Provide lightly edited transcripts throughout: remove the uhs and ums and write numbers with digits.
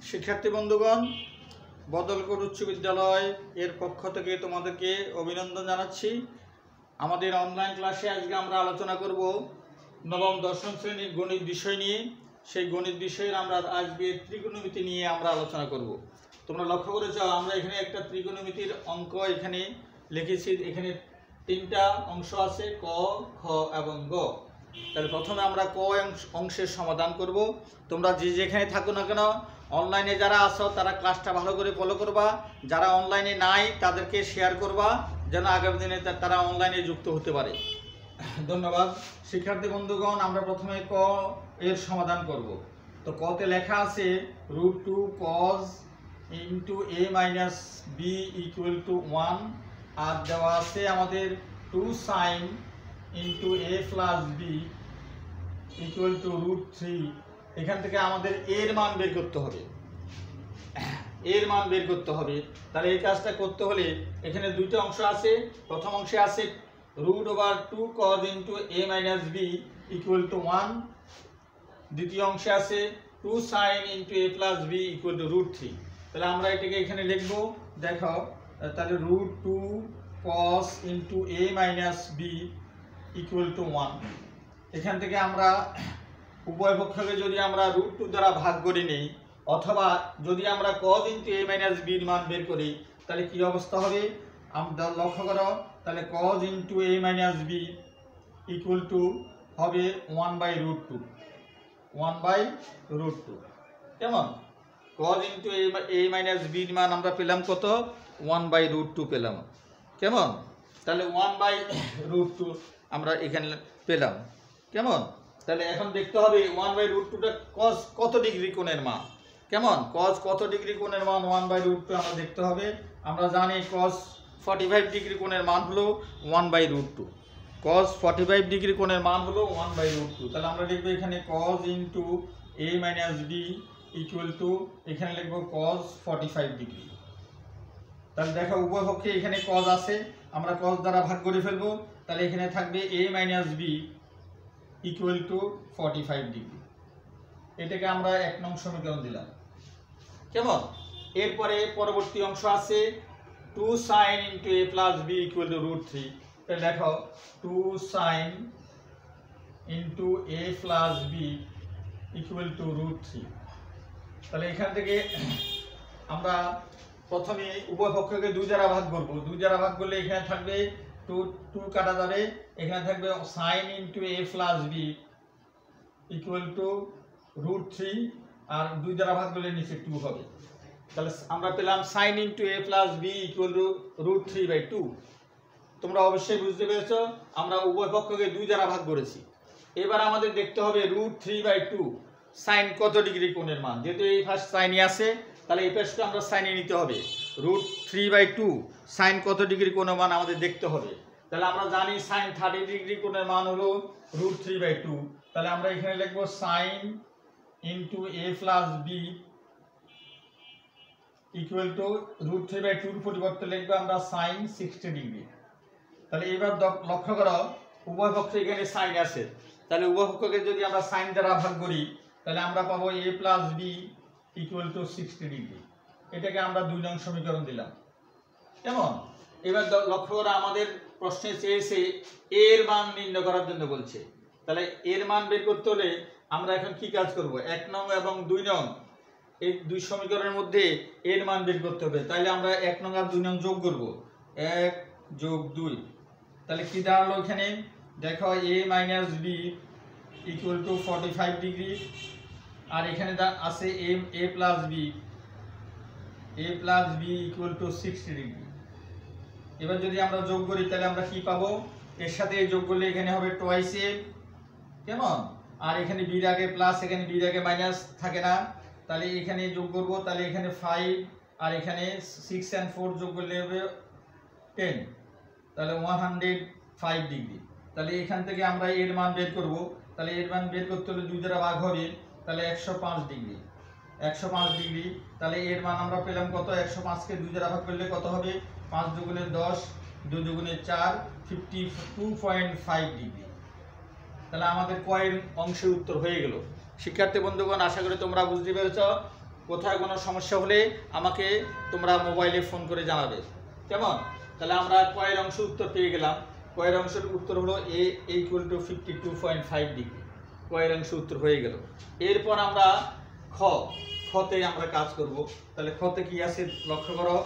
শিক্ষার্থী বন্ধুগণ, বদলকোট উচ্চ বিদ্যালয় এর পক্ষ থেকে তোমাদেরকে অভিনন্দন জানাচ্ছি। আমাদের অনলাইন ক্লাসে আজকে আমরা আলোচনা করব নবম দশম শ্রেণীর গণিত বিষয় নিয়ে। সেই গণিত বিষয়ের আমরা আজকে ত্রিকোণমিতি নিয়ে আমরা আলোচনা করব। তোমরা লক্ষ্য করেছ, আমরা এখানে একটা ত্রিকোণমিতির অঙ্ক এখানে লিখেছি। এখানে তিনটা অংশ আছে, ক, খ এবং গ। তাহলে প্রথমে আমরা ক অংশের সমাধান করব। তোমরা যে যেখানে থাকো না কেন, অনলাইনে যারা আছো তারা ক্লাসটা ভালো করে ফলো করবা, যারা অনলাইনে নাই তাদেরকে শেয়ার করবা, যেন আগামী দিনে তারা অনলাইনে যুক্ত হতে পারে। ধন্যবাদ। শিক্ষার্থী বন্ধুগণ, আমরা প্রথমে ক এর সমাধান করব। তো কতে লেখা আছে √2 cos into a minus B equal to 1, আর দেওয়া আছে আমাদের 2 sin into a plus B equal to √3। এখান থেকে আমাদের এর মান বের করতে হবে, এর মান বের করতে হবে। তাহলে এই কাজটা করতে হলে এখানে দুইটা অংশ আছে। প্রথম অংশে আছে √2 cos into a minus B equal to 1। দ্বিতীয় অংশে আছে 2 sin into a plus B equal to √3। তাহলে আমরা এটাকে এখানে লিখবো, দেখো, তাহলে √2 cos into a minus B equal to 1। এখান থেকে আমরা উভয় পক্ষকে যদি আমরা √2 দ্বারা ভাগ করে নিই, অথবা যদি আমরা cos into a minus b এর মান বের করি, তাহলে কি অবস্থা হবে আমরা লক্ষ্য করো। তাহলে cos into a minus b equal two হবে 1/√2, 1/√2। কেমন? cos into a minus b এর মান আমরা পেলাম কত? 1/√2 পেলাম। কেমন? তাহলে 1/√2 আমরা এখানে পেলাম। কেমন? তাহলে এখন দেখতে হবে 1/√2টা cos কত ডিগ্রি কোণের মান। কেমন? cos কত ডিগ্রি কোণের মান 1/√2 আমরা দেখতে হবে। আমরা জানি cos 45 ডিগ্রি কোণের মান হলো 1/√2। cos 45 ডিগ্রি কোণের মান হলো 1/√2। তাহলে আমরা লিখবো এখানে cos into a minus b equal two, এখানে লিখবো cos 45 ডিগ্রি। তাহলে দেখো উভয় পক্ষে এখানে cos আছে, আমরা cos দ্বারা ভাগ করে ফেলবো। তাহলে এখানে থাকবে a minus b equal to 45 degree. এটাকে আমরা 1 নং সমীকরণ দিলাম। কেমন? এরপরে পরবর্তী অংশ আছে 2 sin into a plus b equal to √3। তাহলে দেখো 2 sin into a plus b equal to √3। তাহলে এখান থেকে আমরা প্রথমে উভয় পক্ষকে 2 দ্বারা ভাগ করব। 2 দ্বারা ভাগ করলে এখানে থাকবে 2 কাটা যাবে, এখানে থাকবে sin into a plus b equal to √3, আর 2 দ্বারা ভাগ করলে নিচে 2 হবে। তাহলে আমরা পেলাম sin into a plus b equal two √3/2। তোমরা অবশ্যই বুঝতে পেরেছো, আমরা উভয় পক্ষকে 2 দ্বারা ভাগ করেছি। এবার আমাদের দেখতে হবে √3/2 sin কত ডিগ্রি কোণের মান। যেহেতু এই ফার্স্ট সাইনই আছে, তাহলে এই পাশটা আমরা সাইনে নিতে হবে। √3/2 sin কত ডিগ্রি কোণের মান আমাদের দেখতে হবে। তাহলে আমরা জানি sin 30 ডিগ্রি কোণের মান হলো √3/2। তাহলে আমরা এখানে লিখব sin into a plus b equal two √3/2 এর পরিবর্তে লিখবো আমরা sin 60 ডিগ্রি। তাহলে এবার লক্ষ্য করো উভয় পক্ষে এখানে sin আছে। তাহলে উভয় পক্ষকে যদি আমরা sin দ্বারা ভাগ করি, তাহলে আমরা পাবো a plus b equal to 60 degree. এটাকে আমরা 2 নং সমীকরণ দিলাম। কেমন? এবার লক্ষ্য করো আমাদের প্রশ্নে চেয়েছে এর মান নির্ণয় করার জন্য বলছে। তাহলে এর মান বের করতে হলে আমরা এখন কি কাজ করব? 1 নং এবং 2 নং এই 2 সমীকরণের মধ্যে এর মান বের করতে হবে। তাহলে আমরা 1 নং আর 2 নং যোগ করব, 1 যোগ 2। তাহলে কি দাঁড়ালো এখানে? দেখো a minus b equal to 45 degree, আর এখানে আছে a plus b equal to 60 degree. এবার যদি আমরা যোগ করি তাহলে আমরা কি পাবো? এর সাথে যোগ করলে এখানে হবে টুয়াইস a। কেমন? আর এখানে b এর আগে প্লাস, এখানে b এর আগে মাইনাস থাকে না। তাহলে এখানে যোগ করব, তাহলে এখানে 5 আর এখানে 6 and 4 যোগ করলে হবে 10। তাহলে 105 ডিগ্রি। তাহলে এখান থেকে আমরা এর মান বের করব। তাহলে এর মান বের করতে হলে 2 দ্বারা ভাগ হবে, তাহলে 105 ডিগ্রি, 105 ডিগ্রি। তাহলে এর মান আমরা পেলাম কত? 105 কে 2 দ্বারা ভাগ করলে কত হবে? 5 দুগুণে 10, 2 দুগুণে 4, 52.5 ডিগ্রি। তাহলে আমাদের কয়ের অংশের উত্তর হয়ে গেল। শিক্ষার্থী বন্ধুগণ, আশা করি তোমরা বুঝতে পেরেছ। কোথায় কোনো সমস্যা হলে আমাকে তোমরা মোবাইলে ফোন করে জানাবে, কেমন? তাহলে আমরা কয়ের অংশ উত্তর পেয়ে গেলাম। কয়ের অংশের উত্তর হলো এ ইকুয়াল টু 52.5 ডিগ্রি। কয়ের অংশ উত্তর হয়ে গেল। এরপর আমরা খতে আমরা কাজ করব। তাহলে খতে কি আছে লক্ষ্য করো।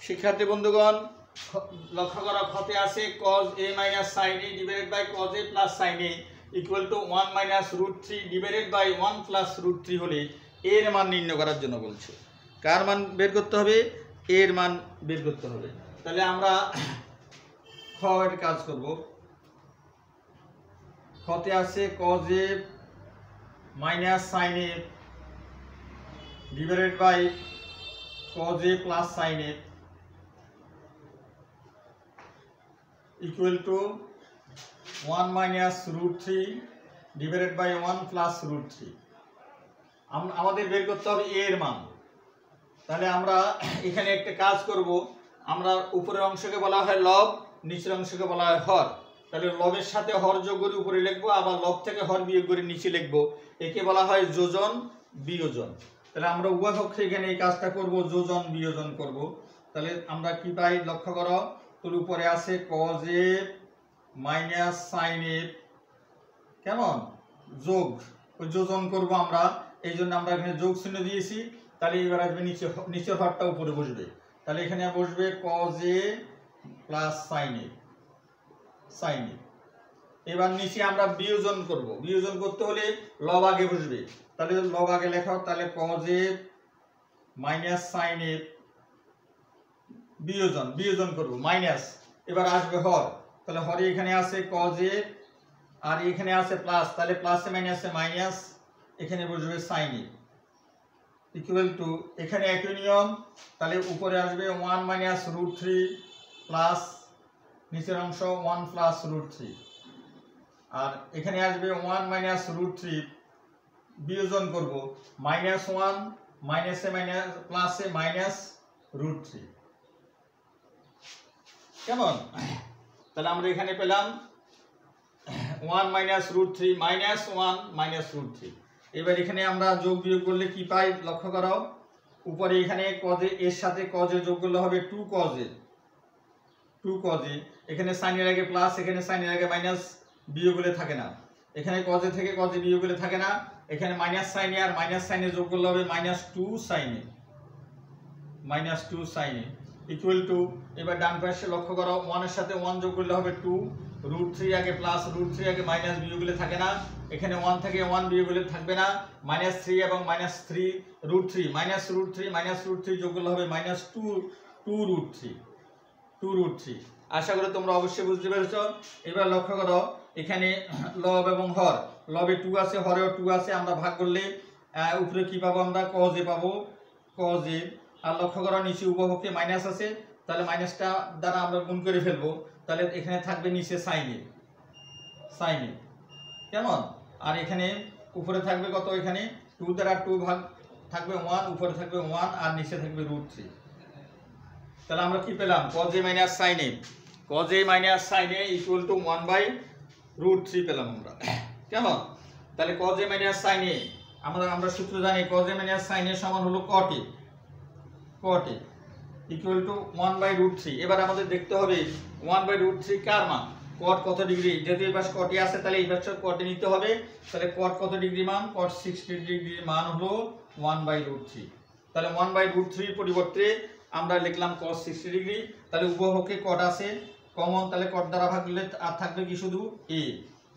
শিক্ষার্থী বন্ধুগণ, লক্ষ্য করো খতে আছে cos a minus sin a divided by cos a plus sin a equal to 1 minus root 3 divided by 1 plus root 3 হলে এর মান নির্ণয় করার জন্য বলছে। কার মান বের করতে হবে? এর মান বের করতে হবে। তাহলে আমরা খ এর কাজ করব। খতে আছে cos a minus sin a divided by cos a plus sin a equal to 1 minus root 3 divided by 1 plus root 3। আমাদের বের করতে হবে এর মান। তাহলে আমরা এখানে একটা কাজ করব। আমরা উপরের অংশকে বলা হয় লব, নিচের অংশকে বলা হয় হর। তাহলে লবের সাথে হর যোগ করে উপরে লিখবো, আবার লব থেকে হর বিয়োগ করে নিচে লিখবো। একে বলা হয় যোজন বিয়োজন। তাহলে আমরা উভয় পক্ষে এখানে এই কাজটা করব, যোজন বিয়োজন করব। তাহলে আমরা কি পাই লক্ষ্য করো। তোর উপরে আছে cos a minus sin a, কেমন? যোগ, ওই যোজন করব আমরা, এই জন্য আমরা এখানে যোগ চিহ্ন দিয়েছি। তাহলে এবার আসবে নিচের হরটা উপরে বসবে। তাহলে এখানে বসবে cos a plus sin a, sin a। এবার নিচে আমরা বিয়োজন করব। বিয়োজন করতে হলে লব আগে বসবে। তাহলে লব আগে লেখাও। তাহলে cos a minus sin a বিয়োজন করব মাইনাস। এবার আসবে হর। তাহলে হরে এখানে আছে cos a আর এখানে আছে প্লাস। তাহলে প্লাসে মাইনাসে মাইনাস, এখানে বসবে sin a ইকুয়াল টু, এখানে একই নিয়ম। তাহলে উপরে আসবে 1 minus root 3 প্লাস নিচের অংশ 1 plus root 3, আর এখানে আসবে 1 minus root 3 বিয়োজন করব -1 মাইনাসে মাইনাস প্লাসে মাইনাস root 3, কেমন? তাহলে আমরা এখানে পেলাম 1 minus root 3 -1 minus root 3। এবার এখানে আমরা যোগ বিয়োগ করলে কি পাই লক্ষ্য করো। উপরে এখানে cos এর সাথে cos এর যোগ করলে হবে 2 cos a, 2 cos a। এখানে sin এর আগে প্লাস, এখানে sin এর আগে মাইনাস, বিয়োগ হলে থাকে না। এখানে cos a থেকে cos a বিয়োগ হলে থাকে না। এখানে মাইনাস sin a আর মাইনাস sin এ যোগ করলে হবে -2 sin a, -2 sin a equal to, এবার ডান পাশে লক্ষ্য করো 1 এর সাথে 1 যোগ করলে হবে 2, √3 আগে প্লাস, √3 আগে মাইনাস, বিয়োগ হলে থাকে না। এখানে 1 থেকে 1 বিয়োগ হলে থাকবে না। -3 এবং -3 √3 -√3 যোগ করলে হবে -2√3। আশা করি তোমরা অবশ্যই বুঝতে পেরেছো। এবার লক্ষ্য করো এখানে লব এবং হর, লবে 2 আছে, হরেও 2 আছে। আমরা ভাগ করলে উপরে কি পাবো আমরা? cos a পাবো, cos a। আর লক্ষ্য করো নিচে উপপক্ষে মাইনাস আছে, তাহলে মাইনাসটা দ্বারা আমরা গুণ করে ফেলবো। তাহলে এখানে থাকবে নিচে sin a, কেমন? আর এখানে উপরে থাকবে কত? এখানে 2 দ্বারা 2 ভাগ থাকবে 1, উপরে থাকবে 1 আর নিচে থাকবে √3। তাহলে আমরা কি পেলাম? cos a minus sin a, cos a minus sin a equal to 1/√3 পেলাম আমরা, কেমন? তাহলে cos a minus sin a আমরা সূত্র জানি, cos a minus sin a সমান হলো cot a ইকুয়াল টু 1/√3। এবার আমাদের দেখতে হবে 1/√3 কার মান? cot কত ডিগ্রি? যেহেতু এই পাশে cot a আছে তাহলে এই পাশে cot a নিতে হবে। তাহলে cot কত ডিগ্রি মান? cot 60 ডিগ্রির মান হলো 1/√3। তাহলে 1/√3 পরিবর্তে আমরা লিখলাম cos 60 ডিগ্রি। তাহলে উভয়পক্ষে cot আছে কমন, তাহলে cot দ্বারা ভাগ দিলে আর থাকবে কি? শুধু a।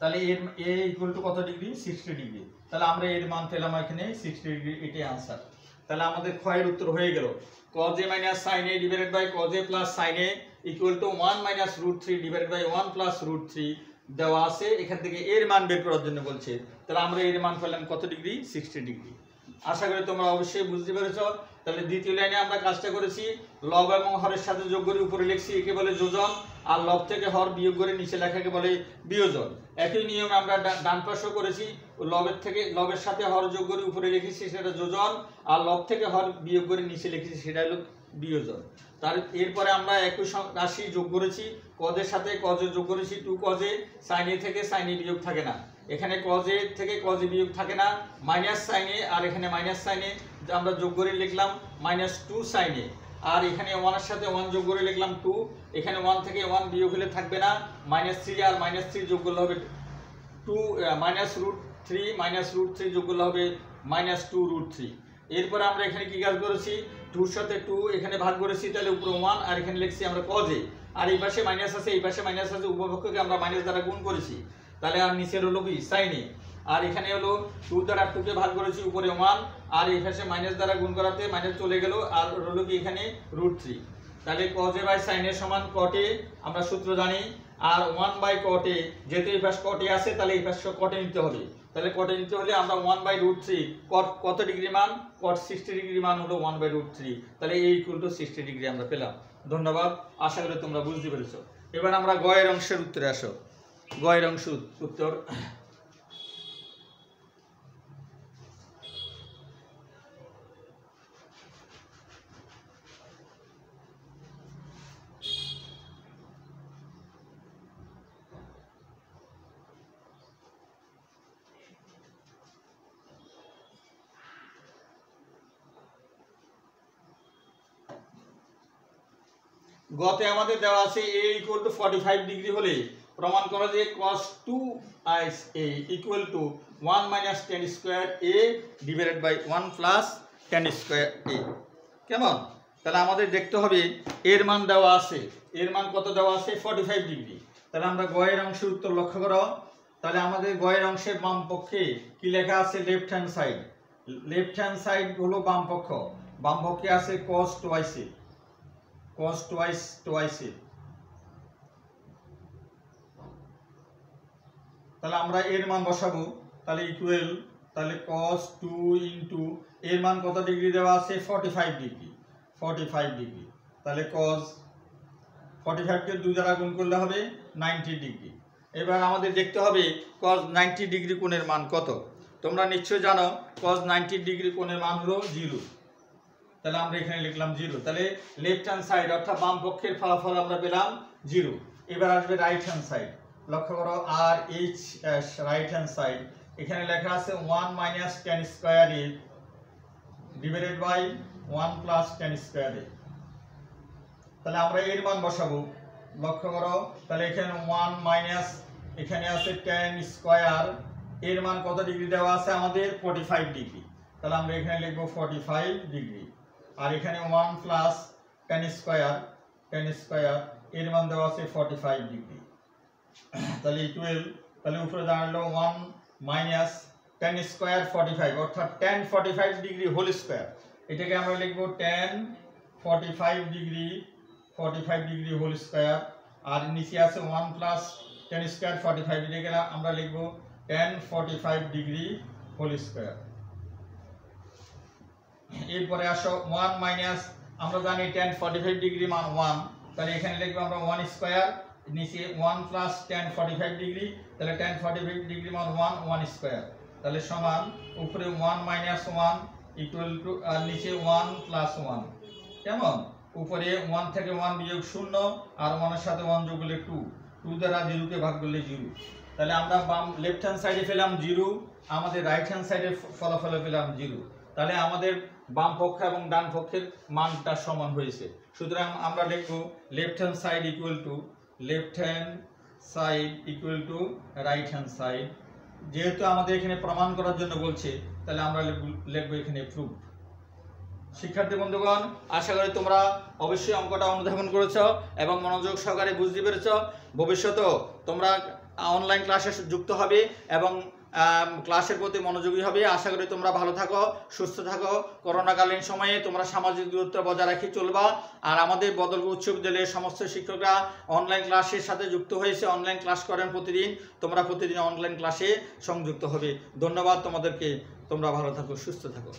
তাহলে এর a ইকুয়াল টু কত ডিগ্রি? 60 ডিগ্রি। তাহলে আমরা এর মান পেলাম এখানে 60 ডিগ্রি, এটাই आंसर। তাহলে আমাদের ক্ষয়ের উত্তর হয়ে গেল cos a minus sin a divided by cos a plus sin a equal to 1 minus √3 divided by 1 plus √3 দেওয়া আছে। এখান থেকে এর মান বের করার জন্য বলছে। তাহলে আমরা এর মান পেলাম কত ডিগ্রি? 60 ডিগ্রি। আশা করি তোমরা অবশ্যই বুঝতে পেরেছো। তাহলে দ্বিতীয় লাইনে আমরা কাজটা করেছি, লব এবং হরের সাথে যোগ করে উপরে লিখছি, একে বলে যোজন, আর লব থেকে হর বিয়োগ করে নিচে লেখাকে বলে বিয়োজন। একই নিয়মে আমরা ডান পাশেও করেছি, লবের সাথে হর যোগ করে উপরে লিখেছি সেটা যোজন, আর লব থেকে হর বিয়োগ করে নিচে লিখেছি সেটা হলো বিয়োজন। তার এরপরে আমরা একই রাশি যোগ করেছি, কজের সাথে কজে যোগ করেছি 2 কজে, সাইন এ থেকে সাইন এ বিয়োগ থাকে না, এখানে কজে থেকে কজে বিয়োগ থাকে না, মাইনাস সাইন এ, আর এখানে মাইনাস সাইন এ আমরা যোগ করে লিখলাম -2 সাইন এ, আর এখানে 1 এর সাথে 1 যোগ করে লিখলাম 2, এখানে 1 থেকে 1 বিয়োগ হলে থাকবে না, -3 আর -3 যোগ করলে হবে 2 -√3 যোগ করলে হবে -2√3। এরপরে আমরা এখানে কি কাজ করেছি, 2 এর সাথে 2 এখানে ভাগ করেছি, তাহলে উপরে 1 আর এখানে লিখছি আমরা কজে, আর এই পাশে মাইনাস আছে এই পাশে মাইনাস আছে, উপপক্ষকে আমরা মাইনাস দ্বারা গুণ করেছি, তাহলে আর নিচের হলো কি সাইনে, আর এখানে হলো 2 দ্বারা 2 কে ভাগ করেছি, উপরে 1 আর এই পাশে মাইনাস দ্বারা গুণ করাতে মাইনাস চলে গেল, আর হলো কি এখানে √3। তাহলে কজে বাই সাইনে সমান কটে, আমরা সূত্র জানি, আর 1/কটে, যেহেতু এই পাশে কটে আছে তাহলে এই পাশে কটে নিতে হবে, তাহলে কটে নিতে হলে আমরা 1/√3 কট কত ডিগ্রি মান, কট 60 ডিগ্রি মান হলো 1/√3, তাহলে এই ইকুয়াল টু 60 ডিগ্রি আমরা পেলাম। ধন্যবাদ, আশা করি তোমরা বুঝতে পেরেছো। এবার আমরা গ এর অংশের উত্তরে আসো। গ এর অংশ উত্তর, গতে আমাদের দেওয়া আছে a ইকুয়াল টু 45 ডিগ্রি হলে প্রমাণ করা যে cos 2a equal to 1 minus tan square a divided by 1 plus tan square a। কেমন? তাহলে আমাদের দেখতে হবে এর মান দেওয়া আছে, এর মান কত দেওয়া আছে 45 ডিগ্রি। তাহলে আমরা গ এর অংশের উত্তর লক্ষ্য করো। তাহলে আমাদের গ এর অংশের বাম পক্ষে কি লেখা আছে, left hand side, left hand side হলো বাম পক্ষ, বাম পক্ষে আছে cos twice a, cos twice a। তাহলে আমরা এর মান বসাবো, তাহলে ইকুয়াল, তাহলে cos 2 ইনটু এর মান কত ডিগ্রি দেওয়া আছে 45 ডিগ্রি, 45 ডিগ্রি, তাহলে cos 45 কে 2 দ্বারা গুণ করলে হবে 90 ডিগ্রি। এবার আমাদের দেখতে হবে cos 90 ডিগ্রি কোণের মান কত। তোমরা নিশ্চয়ই জানো cos 90 ডিগ্রি কোণের মান হলো 0, তাহলে আমরা এখানে লিখলাম 0। তাহলে লেফট হ্যান্ড সাইড অর্থাৎ বাম পক্ষের ফলাফল আমরা পেলাম 0। এবার আসবে রাইট হ্যান্ড সাইড, লক্ষ্য করো R H S, right hand side, এখানে লেখা আছে 1 minus tan square a divided by 1 plus tan square a। তাহলে আমরা এর মান বসাবো, লক্ষ্য করো, তাহলে এখানে 1 মাইনাস এখানে আছে tan স্কয়ার, এর মান কত ডিগ্রি দেওয়া আছে আমাদের 45 ডিগ্রি, তাহলে আমরা এখানে লিখব 45 ডিগ্রি, আর এখানে 1 প্লাস tan স্কয়ার, এর মান দেওয়া আছে 45 ডিগ্রি, তাহলে ইকুয়াল, তাহলে উপরে দাঁড়ালো 1 মাইনাস tan স্কয়ার 45 অর্থাৎ tan 45 ডিগ্রি হোল স্কয়ার, এটাকে আমরা লিখব tan 45 ডিগ্রি হোল স্কয়ার, আর নিচে আছে 1 প্লাস tan স্কয়ার 45, এটাকে আমরা লিখব tan 45 ডিগ্রি হোল স্কয়ার। এরপরে আসো 1 মাইনাস, আমরা জানি tan 45 ডিগ্রি মান 1, তাহলে এখানে লিখব আমরা 1 স্কয়ার, নিচে 1 প্লাস tan 45 ডিগ্রি, তাহলে tan 45 ডিগ্রি মান 1 স্কয়ার, তাহলে সমান উপরে 1 মাইনাস 1 ইকুয়াল টু, আর নিচে 1 প্লাস 1, কেমন? উপরে 1 থেকে 1 বিয়োগ 0, আর 1 এর সাথে 1 যোগ করলে 2 দ্বারা 0 কে ভাগ করলে 0। তাহলে আমরা বাম লেফট হ্যান্ড সাইডে পেলাম 0, আমাদের রাইট হ্যান্ড সাইডে ফলাফলে পেলাম 0। তাহলে আমাদের বাম পক্ষ এবং ডান পক্ষের মানটা সমান হয়েছে। সুতরাং আমরা লিখব left hand side equal to right hand side. যেহেতু আমাদের এখানে প্রমাণ করার জন্য বলছে, তাহলে আমরা লিখব এখানে প্রুফ। শিক্ষার্থী বন্ধুগণ, আশা করি তোমরা অবশ্যই অঙ্কটা অনুধাবন করেছ এবং মনোযোগ সহকারে বুঝতে পেরেছ। ভবিষ্যতেও তোমরা অনলাইন ক্লাসে যুক্ত হবে এবং ক্লাসের প্রতি মনোযোগী হবে। আশা করি তোমরা ভালো থাকো, সুস্থ থাকো। করোনাকালীন সময়ে তোমরা সামাজিক দূরত্ব বজায় রাখি চলবা। আর আমাদের বদলপুর উচ্চ বিদ্যালয়ের সমস্ত শিক্ষকরা অনলাইন ক্লাসের সাথে যুক্ত হয়েছে, অনলাইন ক্লাস করেন প্রতিদিন। তোমরা প্রতিদিন অনলাইন ক্লাসে সংযুক্ত হবে। ধন্যবাদ তোমাদেরকে। তোমরা ভালো থাকো, সুস্থ থাকো।